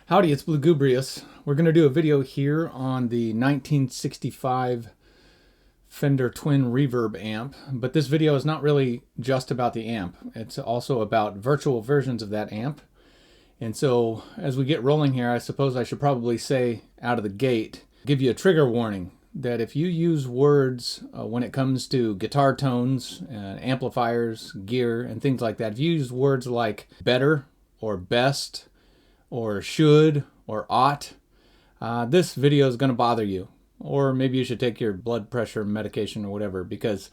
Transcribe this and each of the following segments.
Howdy, it's Bluegubrious. We're going to do a video here on the 1965 Fender Twin Reverb amp, but this video is not really just about the amp. It's also about virtual versions of that amp. And so as we get rolling here, I suppose I should probably say out of the gate, give you a trigger warning that if you use words when it comes to guitar tones, amplifiers, gear, and things like that, if you use words like better or best, or should, or ought, this video is going to bother you. Or maybe you should take your blood pressure medication or whatever, because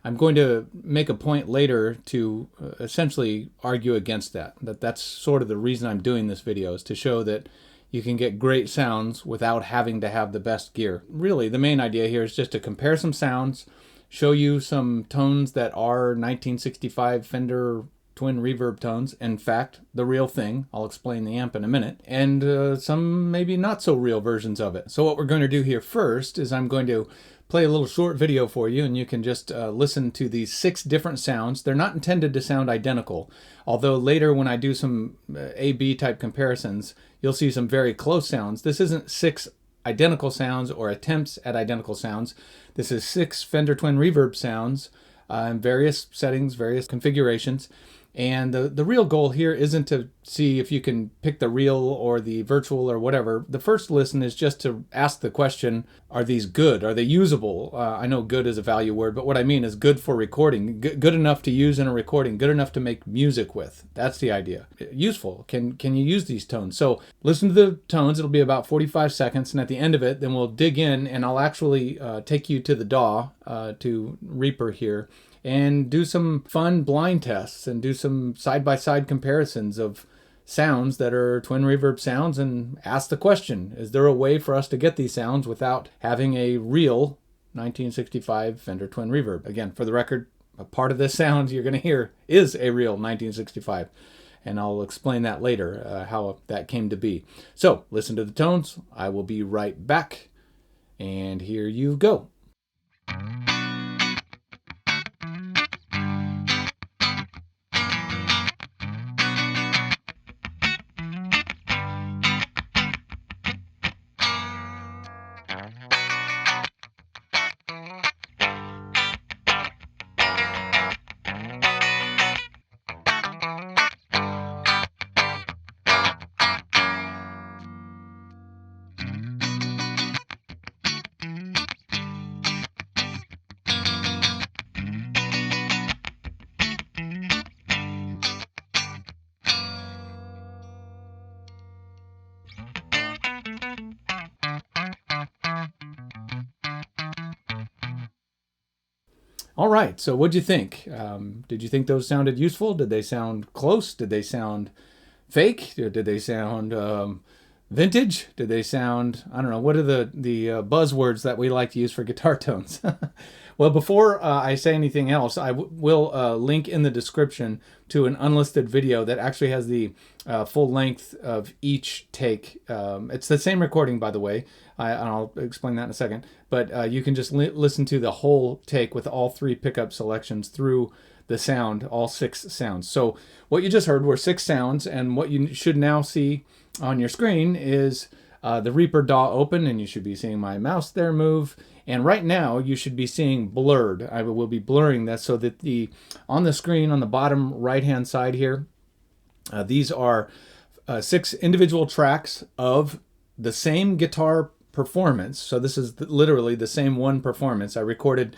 I'm going to make a point later to essentially argue against that. That's sort of the reason I'm doing this video, is to show that you can get great sounds without having to have the best gear. Really, the main idea here is just to compare some sounds, show you some tones that are 1965 Fender Twin Reverb tones, in fact, the real thing. I'll explain the amp in a minute, and some maybe not so real versions of it. So what we're going to do here first is I'm going to play a little short video for you, and you can just listen to these 6 different sounds. They're not intended to sound identical, although later when I do some A-B type comparisons, you'll see some very close sounds. This isn't 6 identical sounds or attempts at identical sounds. This is 6 Fender Twin Reverb sounds in various settings, various configurations. And the real goal here isn't to see if you can pick the real or the virtual or whatever. The first listen is just to ask the question, are these good? Are they usable? I know good is a value word, but what I mean is good for recording. Good enough to use in a recording, good enough to make music with. That's the idea. Useful. Can you use these tones? So listen to the tones. It'll be about 45 seconds. And at the end of it, then we'll dig in and I'll actually take you to the DAW, to Reaper here, and do some fun blind tests and do some side-by-side comparisons of sounds that are twin reverb sounds, and ask the question, is there a way for us to get these sounds without having a real 1965 Fender Twin Reverb? Again, for the record, a part of this sound you're going to hear is a real 1965, and I'll explain that later, how that came to be. So listen to the tones. I will be right back, and here you go. All right, so what'd you think? Did you think those sounded useful? Did they sound close? Did they sound fake? Did they sound vintage? Did they sound, I don't know, what are the buzzwords that we like to use for guitar tones? Well, before I say anything else, I will link in the description to an unlisted video that actually has the full length of each take. It's the same recording, by the way, and I'll explain that in a second. But you can just listen to the whole take with all 3 pickup selections through the sound, all 6 sounds. So what you just heard were 6 sounds, and what you should now see on your screen is the Reaper DAW open, and you should be seeing my mouse there move. And right now you should be seeing blurred. I will be blurring this so that on the screen on the bottom right hand side here, these are 6 individual tracks of the same guitar performance. So this is literally the same one performance. I recorded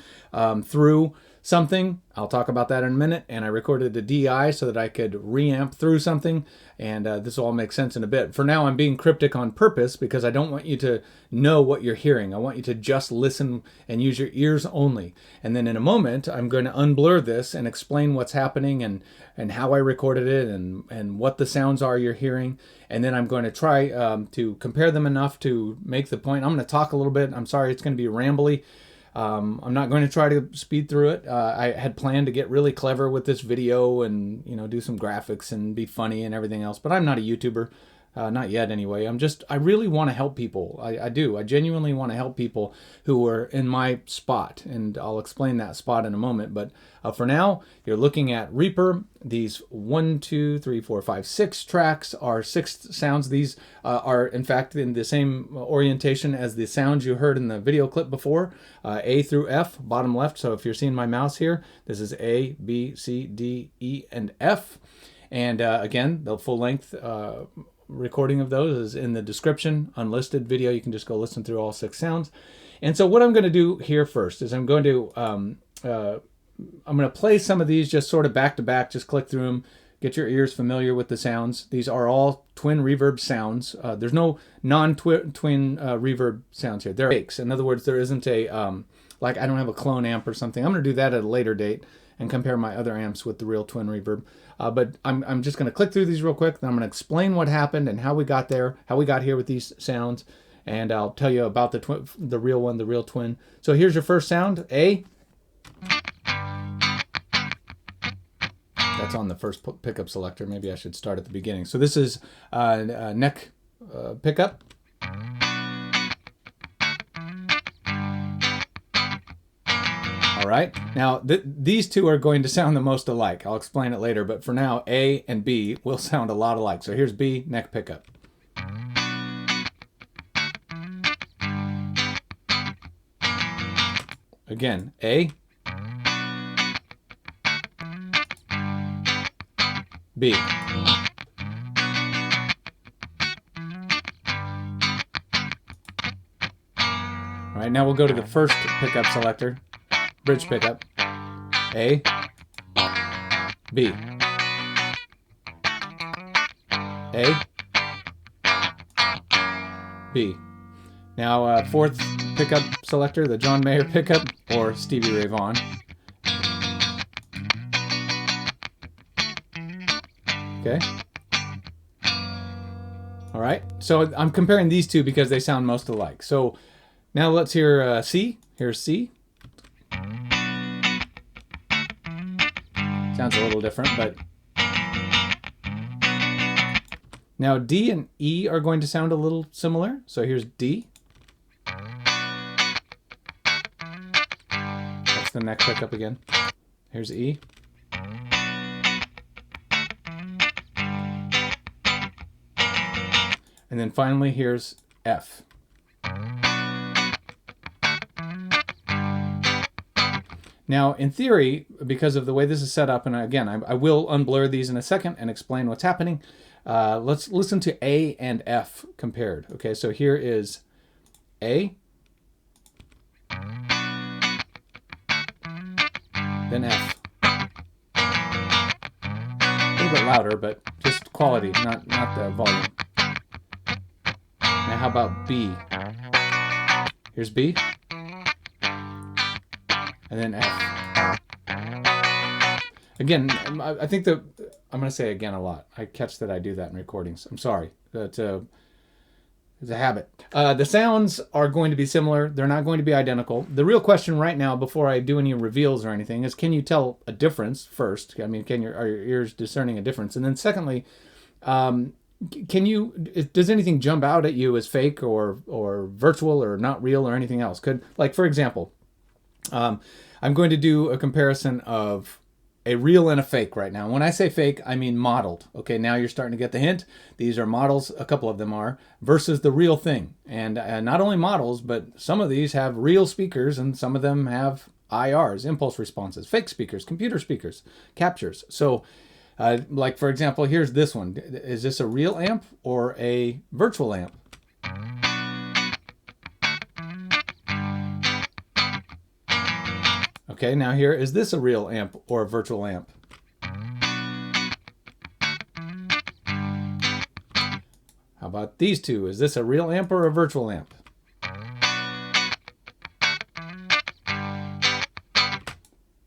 through something. I'll talk about that in a minute. And I recorded a DI so that I could reamp through something. And this will all make sense in a bit. For now, I'm being cryptic on purpose because I don't want you to know what you're hearing. I want you to just listen and use your ears only. And then in a moment, I'm going to unblur this and explain what's happening and how I recorded it and what the sounds are you're hearing. And then I'm going to try to compare them enough to make the point. I'm going to talk a little bit. I'm sorry, it's going to be rambly. I'm not going to try to speed through it. I had planned to get really clever with this video and, do some graphics and be funny and everything else, but I'm not a YouTuber. Not yet anyway. I really want to help people. I do. I genuinely want to help people who are in my spot. And I'll explain that spot in a moment. But for now, you're looking at Reaper. These 1, 2, 3, 4, 5, 6 tracks are 6 sounds. These are in fact in the same orientation as the sounds you heard in the video clip before. A through F, bottom left. So if you're seeing my mouse here, this is A, B, C, D, E, and F. And again, the full length recording of those is in the description, unlisted video. You can just go listen through all 6 sounds. And so what I'm going to do here first is I'm going to play some of these just sort of back to back. Just click through them, get your ears familiar with the sounds. These are all twin reverb sounds. There's no non-twin reverb sounds here. They're fakes. In other words, there isn't a like I don't have a clone amp or something. I'm going to do that at a later date and compare my other amps with the real twin reverb. But I'm just going to click through these real quick. Then I'm going to explain what happened and how we got there, how we got here with these sounds, and I'll tell you about the real one, the real twin. So here's your first sound, A. That's on the first pickup selector. Maybe I should start at the beginning. So this is a neck pickup. All right. Now, these two are going to sound the most alike. I'll explain it later, but for now, A and B will sound a lot alike. So here's B, neck pickup. Again, A, B. All right, now we'll go to the first pickup selector. Bridge pickup, A, B, A, B. Now fourth pickup selector, the John Mayer pickup or Stevie Ray Vaughan. Okay. All right, so I'm comparing these two because they sound most alike. So now let's hear C. Here's C. Sounds a little different, but now D and E are going to sound a little similar. So here's D. That's the neck pickup again. Here's E. And then finally here's F. Now, in theory, because of the way this is set up, and again, I will unblur these in a second and explain what's happening. Let's listen to A and F compared. Okay, so here is A, then F. A little bit louder, but just quality, not the volume. Now, how about B? Here's B. And then F. Again, I think I'm going to say again a lot. I catch that I do that in recordings. I'm sorry. It's a habit. The sounds are going to be similar. They're not going to be identical. The real question right now, before I do any reveals or anything, is can you tell a difference first? I mean, are your ears discerning a difference? And then secondly, does anything jump out at you as fake or virtual or not real or anything else? Like, for example, I'm going to do a comparison of a real and a fake right now. When I say fake, I mean modeled. Okay, now you're starting to get the hint. These are models, a couple of them are, versus the real thing. And not only models, but some of these have real speakers and some of them have IRs, impulse responses, fake speakers, computer speakers, captures. So, like for example, here's this one. Is this a real amp or a virtual amp? Okay, now here, is this a real amp or a virtual amp? How about these two? Is this a real amp or a virtual amp?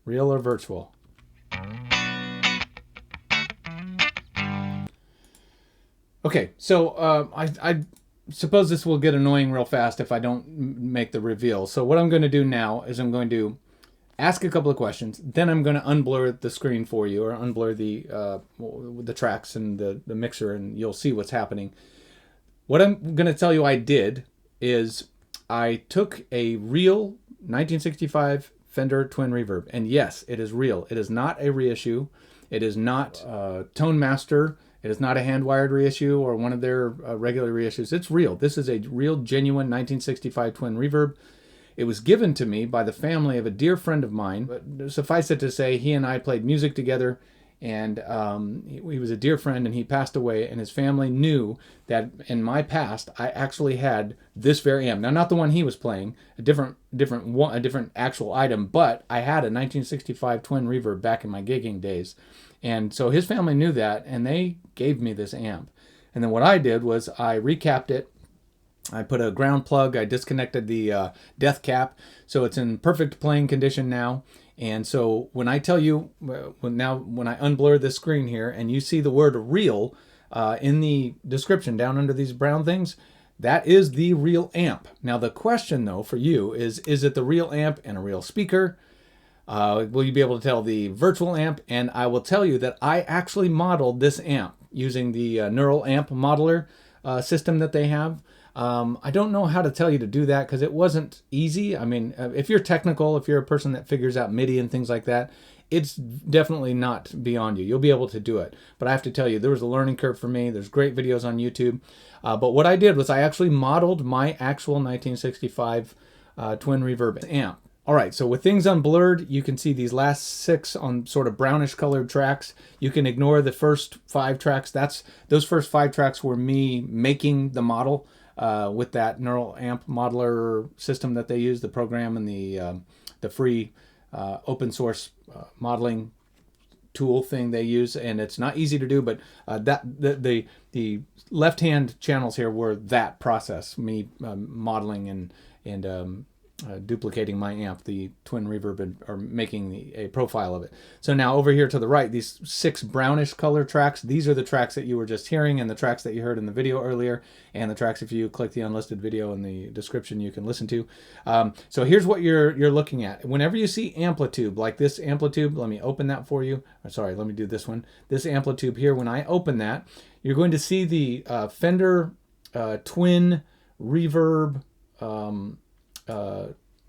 Real or virtual? Okay, so I suppose this will get annoying real fast if I don't make the reveal. So what I'm going to do now is I'm going to ask a couple of questions, then I'm going to unblur the screen for you, or unblur the tracks and the mixer, and you'll see what's happening. What I'm going to tell you I did is I took a real 1965 Fender Twin Reverb, and yes, it is real. It is not a reissue. It is not Tone Master. It is not a hand-wired reissue or one of their regular reissues. It's real. This is a real, genuine 1965 Twin Reverb. It was given to me by the family of a dear friend of mine. But suffice it to say, he and I played music together, and he was a dear friend, and he passed away, and his family knew that in my past I actually had this very amp. Now, not the one he was playing, a different actual item, but I had a 1965 Twin Reverb back in my gigging days. And so his family knew that, and they gave me this amp. And then what I did was I recapped it. I put a ground plug. I disconnected the death cap, so it's in perfect playing condition now. And so when I tell you, when I unblur this screen here, and you see the word real in the description down under these brown things, that is the real amp. Now the question though for you is it the real amp and a real speaker? Will you be able to tell the virtual amp? And I will tell you that I actually modeled this amp using the neural amp modeler system that they have. I don't know how to tell you to do that because it wasn't easy. I mean, if you're technical, if you're a person that figures out MIDI and things like that, it's definitely not beyond you. You'll be able to do it. But I have to tell you, there was a learning curve for me. There's great videos on YouTube. But what I did was I actually modeled my actual 1965 Twin Reverb amp. All right, so with things unblurred, you can see these last 6 on sort of brownish colored tracks. You can ignore the first 5 tracks. Those first 5 tracks were me making the model with that neural amp modeler system that they use, the program and the free open source modeling tool thing they use, and it's not easy to do, but the left hand channels here were that process, me modeling and duplicating my amp, the Twin Reverb, or making a profile of it. So now over here to the right, these 6 brownish color tracks, these are the tracks that you were just hearing and the tracks that you heard in the video earlier, and the tracks, if you click the unlisted video in the description, you can listen to. So here's what you're looking at. Whenever you see amplitude, like this amplitude, let me open that for you. Sorry, let me do this one. This amplitude here, when I open that, you're going to see the Fender Twin Reverb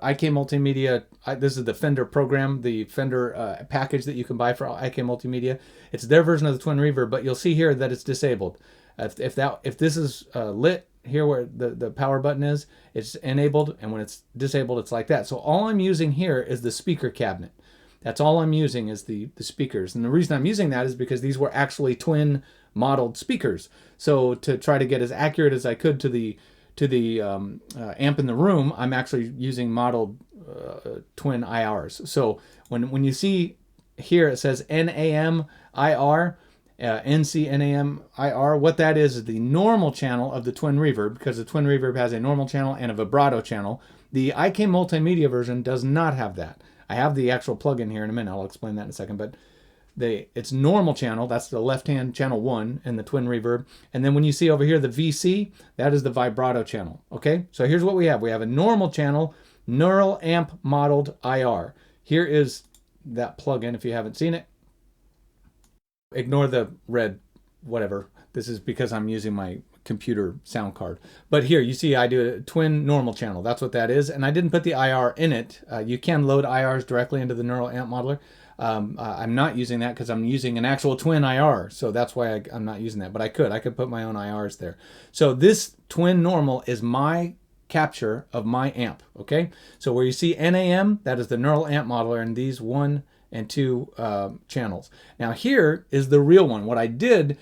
IK Multimedia. This is the Fender program, the Fender package that you can buy for IK Multimedia. It's their version of the Twin Reverb, but you'll see here that it's disabled. If this is lit here where the power button is, it's enabled, and when it's disabled, it's like that. So all I'm using here is the speaker cabinet. That's all I'm using is the speakers. And the reason I'm using that is because these were actually twin modeled speakers. So to try to get as accurate as I could to the amp in the room, I'm actually using modeled twin IRs. So when you see here it says NAM IR, NC NAM IR, what that is the normal channel of the Twin Reverb, because the Twin Reverb has a normal channel and a vibrato channel. The IK Multimedia version does not have that. I have the actual plugin here in a minute. I'll explain that in a second, but it's normal channel, that's the left-hand channel 1 in the Twin Reverb. And then when you see over here the VC, that is the vibrato channel. Okay, so here's what we have. We have a normal channel, neural amp modeled IR. Here is that plugin if you haven't seen it. Ignore the red whatever. This is because I'm using my computer sound card. But here you see I do a twin normal channel. That's what that is. And I didn't put the IR in it. You can load IRs directly into the neural amp modeler. I'm not using that because I'm using an actual twin IR. So that's why I'm not using that. But I could put my own IRs there. So this twin normal is my capture of my amp. Okay. So where you see NAM, that is the neural amp modeler, and these 1 and 2 channels. Now here is the real one. What I did,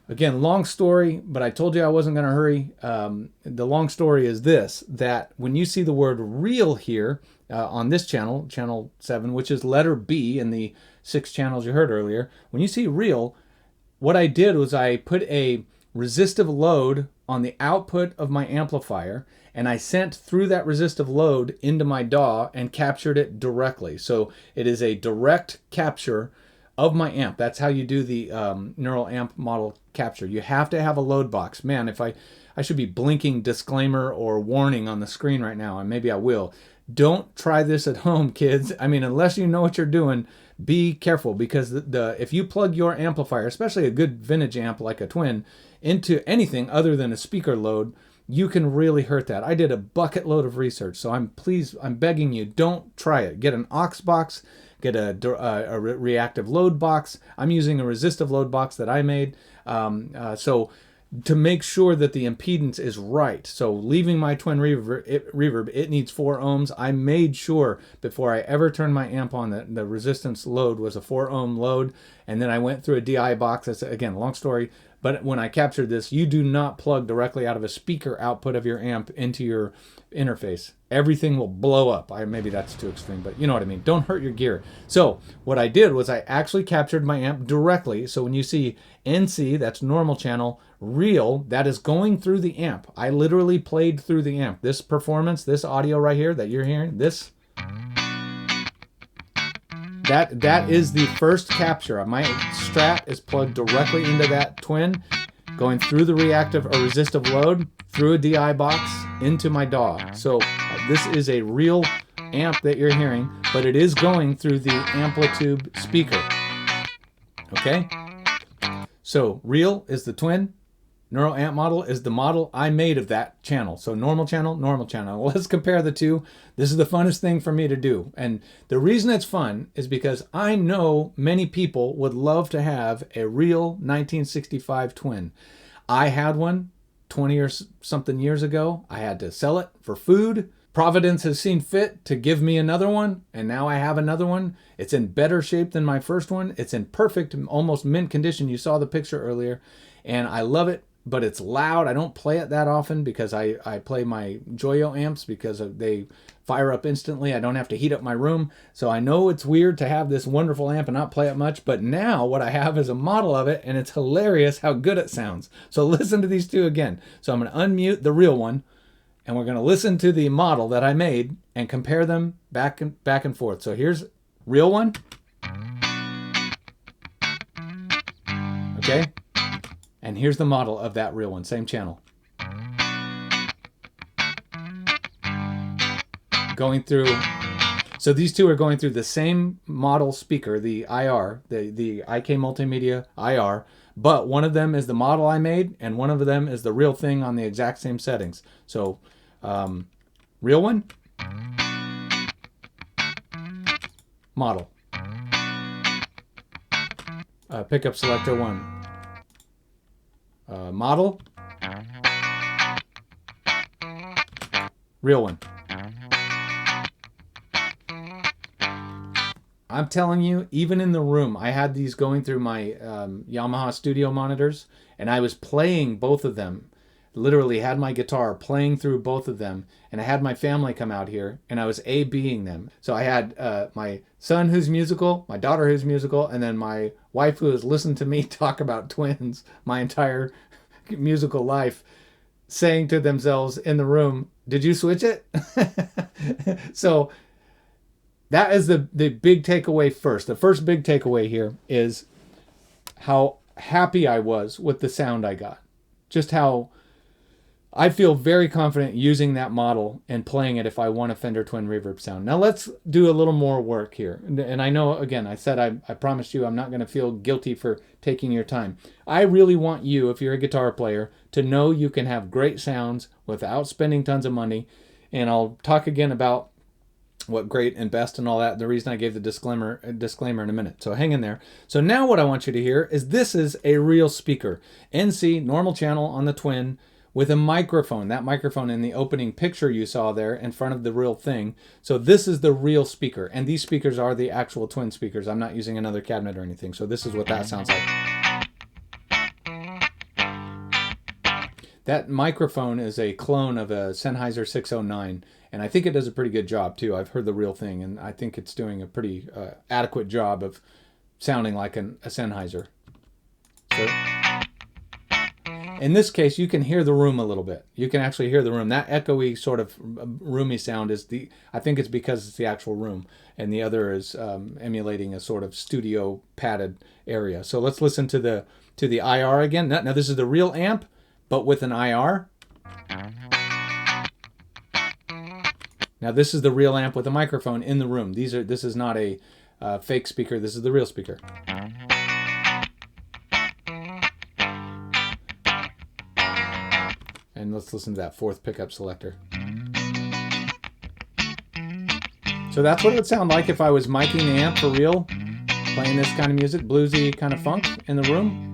again, long story, but I told you I wasn't going to hurry. The long story is this, that when you see the word real here on this channel, channel 7, which is letter B in the 6 channels you heard earlier, when you see real, what I did was I put a resistive load on the output of my amplifier, and I sent through that resistive load into my DAW and captured it directly. So it is a direct capture of my amp. That's how you do the neural amp model capture. You have to have a load box. Man, if I should be blinking disclaimer or warning on the screen right now, and maybe I will. Don't try this at home, kids. I mean, unless you know what you're doing, be careful, because if you plug your amplifier, especially a good vintage amp like a Twin, into anything other than a speaker load, you can really hurt that. I did a bucket load of research, so I'm begging you, don't try it. Get an aux box, get a reactive load box. I'm using a resistive load box that I made. So to make sure that the impedance is right. So leaving my Twin reverb, it needs 4 ohms. I made sure before I ever turned my amp on that the resistance load was a 4 ohm load. And then I went through a DI box. That's, again, long story. But when I captured this, you do not plug directly out of a speaker output of your amp into your interface. Everything will blow up. Maybe that's too extreme, but you know what I mean. Don't hurt your gear. So what I did was I actually captured my amp directly. So when you see NC, that's normal channel, real, that is going through the amp. I literally played through the amp. This performance, this audio right here that you're hearing, this, that is the first capture. My Strat is plugged directly into that Twin, going through the reactive or resistive load, through a DI box, into my DAW. So this is a real amp that you're hearing, but it is going through the Amplitude speaker. Okay? So real is the Twin. Neural amp model is the model I made of that channel. So normal channel, normal channel. Let's compare the two. This is the funnest thing for me to do. And the reason it's fun is because I know many people would love to have a real 1965 Twin. I had one 20 or something years ago. I had to sell it for food. Providence has seen fit to give me another one, and now I have another one. It's in better shape than my first one. It's in perfect, almost mint condition. You saw the picture earlier, and I love it. But it's loud. I don't play it that often because I play my Joyo amps because they fire up instantly. I don't have to heat up my room. So I know it's weird to have this wonderful amp and not play it much. But now what I have is a model of it, and it's hilarious how good it sounds. So listen to these two again. So I'm going to unmute the real one, and we're going to listen to the model that I made and compare them back and forth. So here's real one. Okay. And here's the model of that real one, same channel. Going through, so these two are going through the same model speaker, the IR, the IK Multimedia IR, but one of them is the model I made, and one of them is the real thing on the exact same settings. So, real one, model, pickup selector 1. Model, real one. I'm telling you, even in the room, I had these going through my Yamaha studio monitors, and I was playing both of them. Literally had my guitar playing through both of them, and I had my family come out here, and I was A-B'ing them. So I had my son who's musical, my daughter who's musical, and then my wife who has listened to me talk about twins my entire musical life, saying to themselves in the room, did you switch it? So that is the big takeaway first. The first big takeaway here is how happy I was with the sound I got. Just how I feel very confident using that model and playing it if I want a Fender Twin Reverb sound. Now let's do a little more work here. And I know, again, I said I promised you I'm not going to feel guilty for taking your time. I really want you, if you're a guitar player, to know you can have great sounds without spending tons of money. And I'll talk again about what great and best and all that, the reason I gave the disclaimer in a minute. So hang in there. So now what I want you to hear is this is a real speaker. NC, normal channel on the Twin, with a microphone. That microphone in the opening picture you saw there in front of the real thing. So this is the real speaker. And these speakers are the actual Twin speakers. I'm not using another cabinet or anything. So this is what that sounds like. That microphone is a clone of a Sennheiser 609. And I think it does a pretty good job too. I've heard the real thing, and I think it's doing a pretty adequate job of sounding like a Sennheiser. So in this case, you can hear the room a little bit. You can actually hear the room. That echoey sort of roomy sound is I think it's because it's the actual room, and the other is emulating a sort of studio padded area. So let's listen to the IR again. Now this is the real amp, but with an IR. Now this is the real amp with a microphone in the room. This is not a fake speaker. This is the real speaker. And let's listen to that fourth pickup selector. So that's what it would sound like if I was miking the amp for real, playing this kind of music, bluesy kind of funk in the room.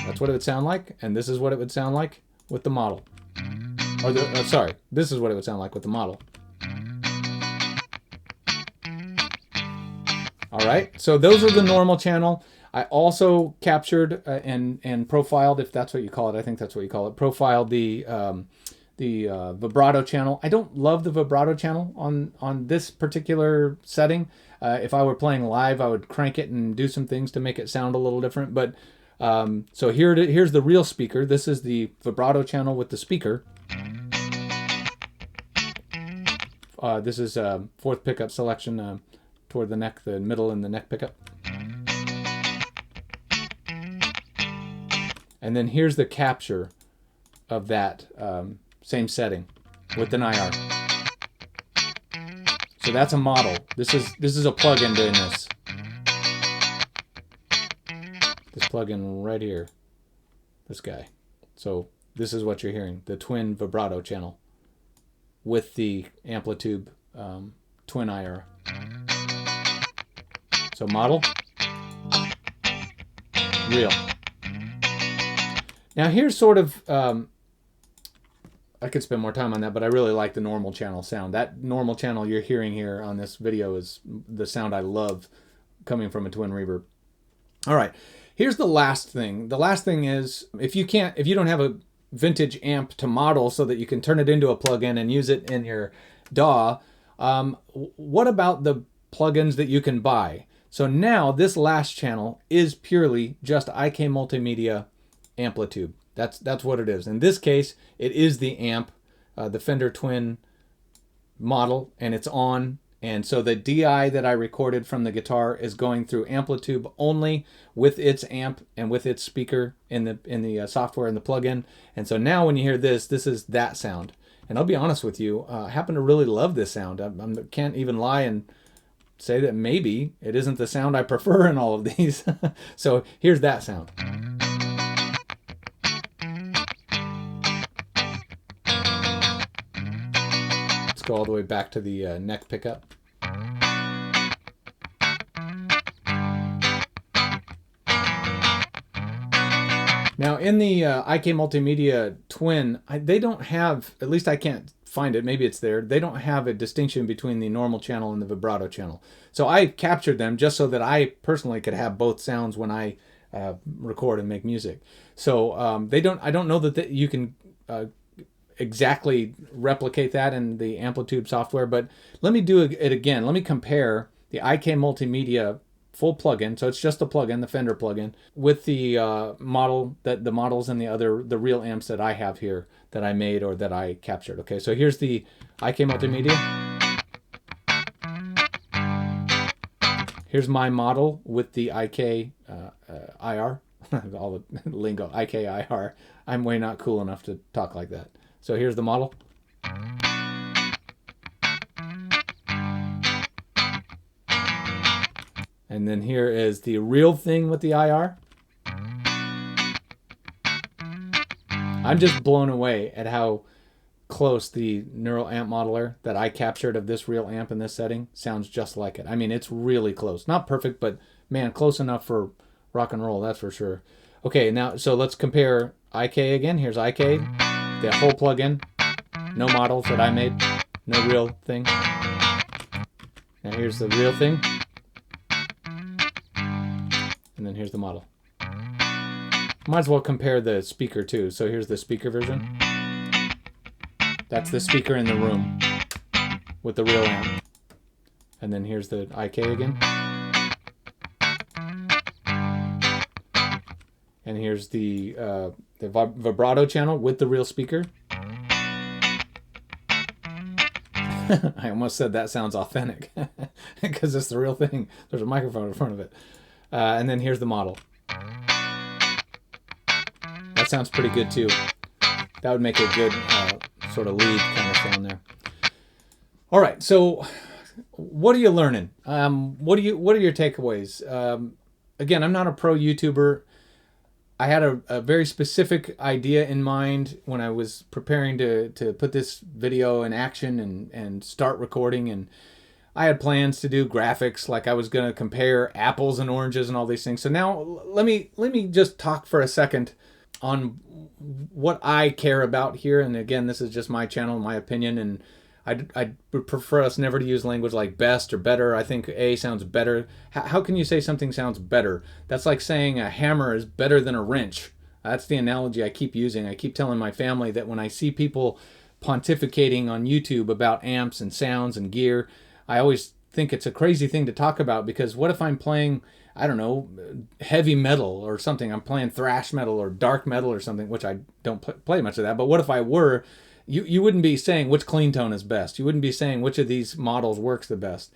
That's what it would sound like, and this is what it would sound like with the model. Sorry, this is what it would sound like with the model. All right, so those are the normal channel. I also captured and profiled, if that's what you call it. I think that's what you call it. Profiled the vibrato channel. I don't love the vibrato channel on this particular setting. If I were playing live, I would crank it and do some things to make it sound a little different. But so here's the real speaker. This is the vibrato channel with the speaker. This is fourth pickup selection toward the neck, the middle and the neck pickup. And then here's the capture of that same setting with an IR. So that's a model. This is a plugin doing this. This plugin right here. This guy. So this is what you're hearing, the twin vibrato channel with the amplitude twin IR. So model, real. Now here's sort of, I could spend more time on that, but I really like the normal channel sound. That normal channel you're hearing here on this video is the sound I love coming from a twin reverb. All right, here's the last thing. The last thing is, if you don't have a vintage amp to model so that you can turn it into a plugin and use it in your DAW, what about the plugins that you can buy? So now this last channel is purely just IK Multimedia amplitude. That's what it is. In this case, it is the amp, the Fender Twin model, and it's on. And so the DI that I recorded from the guitar is going through amplitude only with its amp and with its speaker in the software and the plugin. And so now when you hear this is that sound. And I'll be honest with you, I happen to really love this sound. I can't even lie and say that maybe it isn't the sound I prefer in all of these. So here's that sound. Let's go all the way back to the neck pickup. Now in the IK Multimedia Twin, they don't have, at least I can't find it, maybe it's there, they don't have a distinction between the normal channel and the vibrato channel. So I captured them just so that I personally could have both sounds when I record and make music. So I don't know that you can exactly replicate that in the Amplitude software, but let me do it again. Let me compare the IK Multimedia full plugin, so it's just a plugin, the Fender plugin, with the the models and the real amps that I have here that I made or that I captured. Okay, so here's the IK Multimedia. Here's my model with the IK IR, all the lingo, IK IR. I'm way not cool enough to talk like that. So here's the model. And then here is the real thing with the IR. I'm just blown away at how close the neural amp modeler that I captured of this real amp in this setting sounds just like it. I mean, it's really close. Not perfect, but man, close enough for rock and roll, that's for sure. Okay, now, so let's compare IK again. Here's IK, the whole plugin. No models that I made. No real thing. Now here's the real thing. And then here's the model. Might as well compare the speaker too. So here's the speaker version. That's the speaker in the room with the real amp. And then here's the IK again. And here's the vibrato channel with the real speaker. I almost said that sounds authentic because it's the real thing. There's a microphone in front of it. And then here's the model. That sounds pretty good too. That would make a good sort of lead kind of sound there. All right, so what are you learning? What are your takeaways? Again, I'm not a pro YouTuber. I had a very specific idea in mind when I was preparing to put this video in action and start recording. And I had plans to do graphics, like I was going to compare apples and oranges and all these things. So now let me just talk for a second on what I care about here. And again, this is just my channel, my opinion, and I would prefer us never to use language like best or better. I think A sounds better. How can you say something sounds better? That's like saying a hammer is better than a wrench. That's the analogy I keep using. I keep telling my family that when I see people pontificating on YouTube about amps and sounds and gear, I always think it's a crazy thing to talk about, because what if I'm playing, I don't know, heavy metal or something? I'm playing thrash metal or dark metal or something, which I don't play much of that. But what if I were? You wouldn't be saying which clean tone is best. You wouldn't be saying which of these models works the best.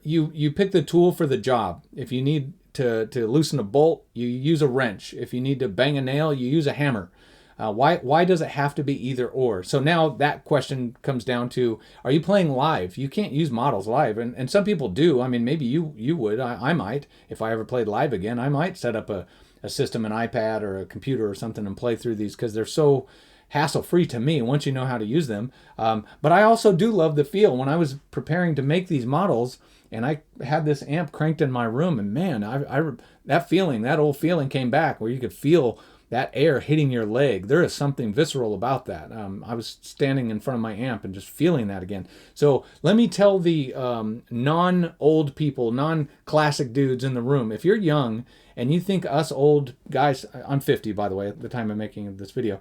You pick the tool for the job. If you need to loosen a bolt, you use a wrench. If you need to bang a nail, you use a hammer. Why does it have to be either or? So now that question comes down to, are you playing live? You can't use models live. And some people do. I mean, maybe you would. I might. If I ever played live again, I might set up a system, an iPad or a computer or something, and play through these, because they're so hassle-free to me once you know how to use them. But I also do love the feel. When I was preparing to make these models, and I had this amp cranked in my room, and man, that old feeling came back, where you could feel that air hitting your leg. There is something visceral about that. I was standing in front of my amp and just feeling that again. So let me tell the non-old people, non-classic dudes in the room, if you're young and you think us old guys, I'm 50 by the way at the time of making this video,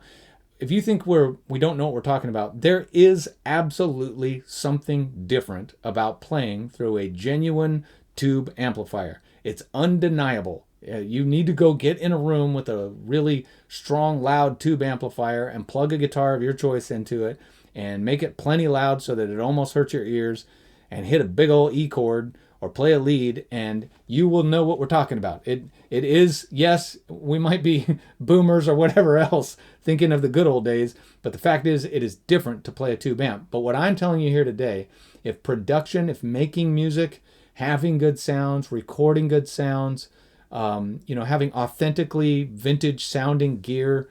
if you think we don't know what we're talking about, there is absolutely something different about playing through a genuine tube amplifier. It's undeniable. You need to go get in a room with a really strong, loud tube amplifier and plug a guitar of your choice into it and make it plenty loud so that it almost hurts your ears, and hit a big old E chord or play a lead, and you will know what we're talking about. It is, yes, we might be boomers or whatever else thinking of the good old days, but the fact is it is different to play a tube amp. But what I'm telling you here today, if making music, having good sounds, recording good sounds, having authentically vintage sounding gear,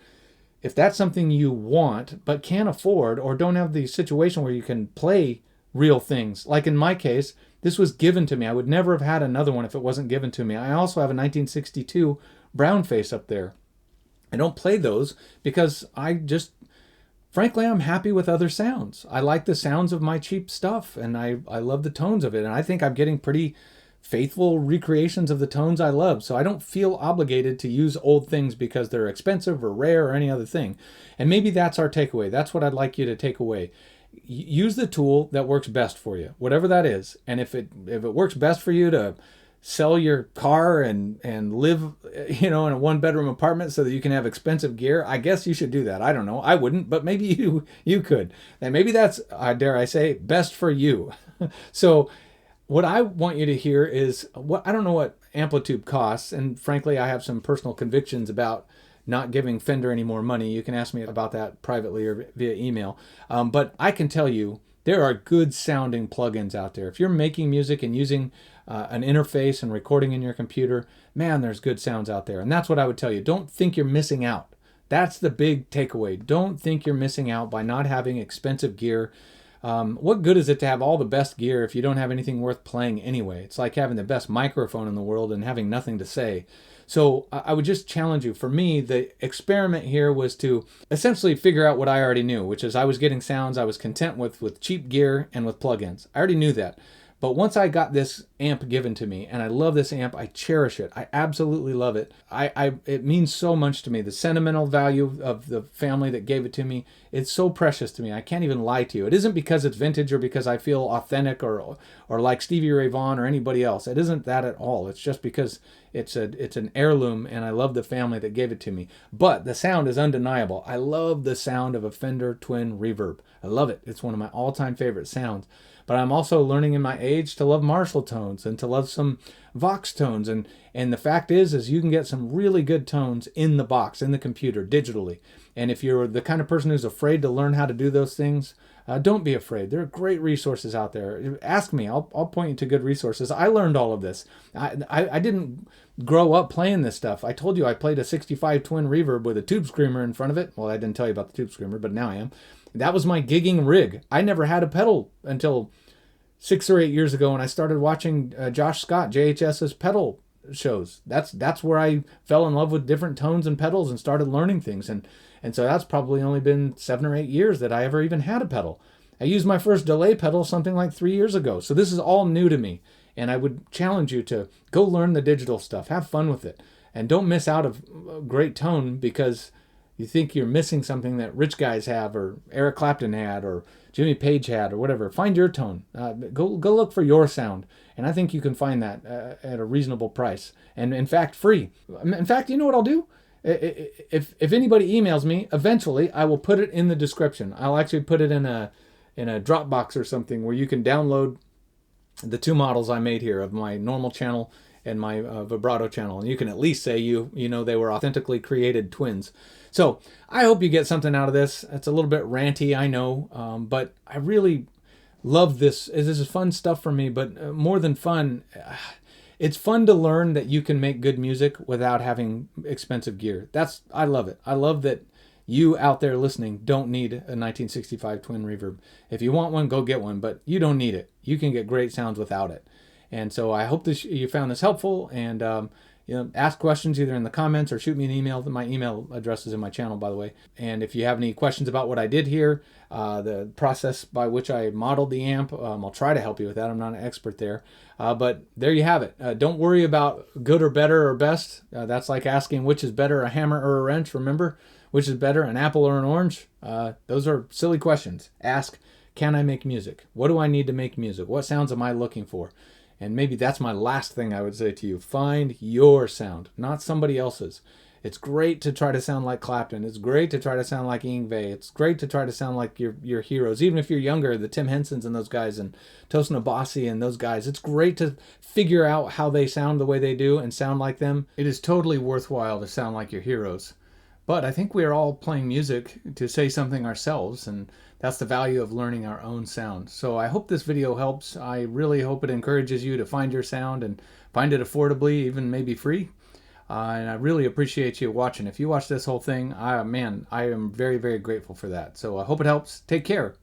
if that's something you want but can't afford, or don't have the situation where you can play real things, like in my case, this was given to me. I would never have had another one if it wasn't given to me. I also have a 1962 brown face up there. I don't play those because frankly, I'm happy with other sounds. I like the sounds of my cheap stuff, and I love the tones of it. And I think I'm getting pretty faithful recreations of the tones I love. So I don't feel obligated to use old things because they're expensive or rare or any other thing. And maybe that's our takeaway. That's what I'd like you to take away. Use the tool that works best for you, whatever that is. And if it works best for you to sell your car and live, in a one-bedroom apartment so that you can have expensive gear, I guess you should do that. I don't know. I wouldn't, but maybe you could. And maybe that's, dare I say, best for you. So what I want you to hear is, I don't know what Amplitude costs, and frankly, I have some personal convictions about not giving Fender any more money. You can ask me about that privately or via email. But I can tell you, there are good sounding plugins out there. If you're making music and using an interface and recording in your computer, man, there's good sounds out there. And that's what I would tell you. Don't think you're missing out. That's the big takeaway. Don't think you're missing out by not having expensive gear. What good is it to have all the best gear if you don't have anything worth playing anyway? It's like having the best microphone in the world and having nothing to say. So I would just challenge you. For me, the experiment here was to essentially figure out what I already knew, which is I was getting sounds I was content with cheap gear and with plugins. I already knew that. But once I got this amp given to me, and I love this amp, I cherish it. I absolutely love it. It means so much to me. The sentimental value of the family that gave it to me, it's so precious to me. I can't even lie to you. It isn't because it's vintage or because I feel authentic or like Stevie Ray Vaughan or anybody else. It isn't that at all. It's just because it's an heirloom, and I love the family that gave it to me. But the sound is undeniable. I love the sound of a Fender Twin Reverb. I love it. It's one of my all-time favorite sounds. But I'm also learning in my age to love Marshall tones and to love some Vox tones. And the fact is you can get some really good tones in the box, in the computer, digitally. And if you're the kind of person who's afraid to learn how to do those things, don't be afraid. There are great resources out there. Ask me. I'll point you to good resources. I learned all of this. I didn't grow up playing this stuff. I told you I played a 65 twin reverb with a tube screamer in front of it. Well, I didn't tell you about the tube screamer, but now I am. That was my gigging rig. I never had a pedal until 6 or 8 years ago when I started watching Josh Scott, JHS's pedal shows. That's where I fell in love with different tones and pedals and started learning things. And so that's probably only been 7 or 8 years that I ever even had a pedal. I used my first delay pedal something like 3 years ago. So this is all new to me. And I would challenge you to go learn the digital stuff. Have fun with it. And don't miss out of a great tone because you think you're missing something that rich guys have or Eric Clapton had or Jimmy Page had or whatever. Find your tone. Go look for your sound. And I think you can find that at a reasonable price. And in fact, free. In fact, you know what I'll do? If anybody emails me, eventually I will put it in the description. I'll actually put it in a Dropbox or something where you can download the 2 models I made here of my normal channel and my vibrato channel, and you can at least say you know they were authentically created twins. So I hope you get something out of this. It's a little bit ranty, I know, but I really love this. This is fun stuff for me, but more than fun, it's fun to learn that you can make good music without having expensive gear. I love it. I love that you out there listening don't need a 1965 twin reverb. If you want one, go get one, but you don't need it. You can get great sounds without it. And so I hope you found this helpful, and ask questions either in the comments or shoot me an email. My email address is in my channel, by the way. And if you have any questions about what I did here, the process by which I modeled the amp, I'll try to help you with that. I'm not an expert there. But there you have it. Don't worry about good or better or best. That's like asking which is better, a hammer or a wrench. Remember, which is better, an apple or an orange? Those are silly questions. Ask, can I make music? What do I need to make music? What sounds am I looking for? And maybe that's my last thing I would say to you. Find your sound, not somebody else's. It's great to try to sound like Clapton. It's great to try to sound like Yngwie. It's great to try to sound like your heroes. Even if you're younger, the Tim Hensons and those guys and Tosin Abasi and those guys. It's great to figure out how they sound the way they do and sound like them. It is totally worthwhile to sound like your heroes. But I think we are all playing music to say something ourselves, and that's the value of learning our own sound. So I hope this video helps. I really hope it encourages you to find your sound and find it affordably, even maybe free. And I really appreciate you watching. If you watch this whole thing, I am very, very grateful for that. So I hope it helps. Take care.